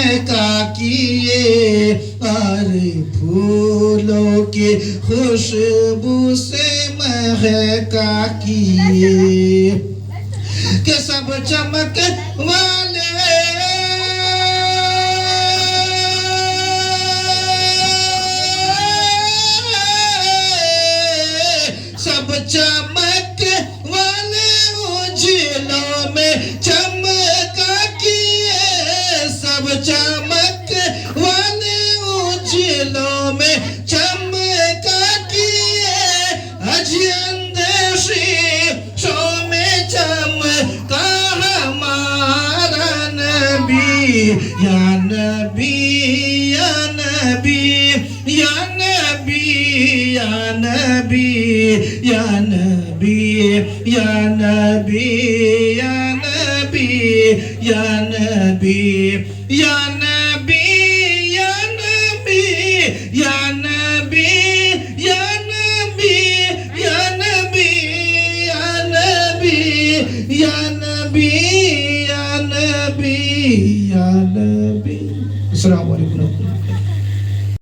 महका किए और फूलों की खुशबू से महका किए के सब चमक वाले सब चमक वाले उजलों में चमका किए सब चमक वाले उजलों में चमका किए अजी अंदेशी शो में चमका हमारा नबी या नबी या नबी या नबी या नबी या नबी या नबी या नबी या नबी या नबी या नबी या नबी या नबी या नबी या नबी या नबी या नबी या नबी अस्सलाम वालेकुम।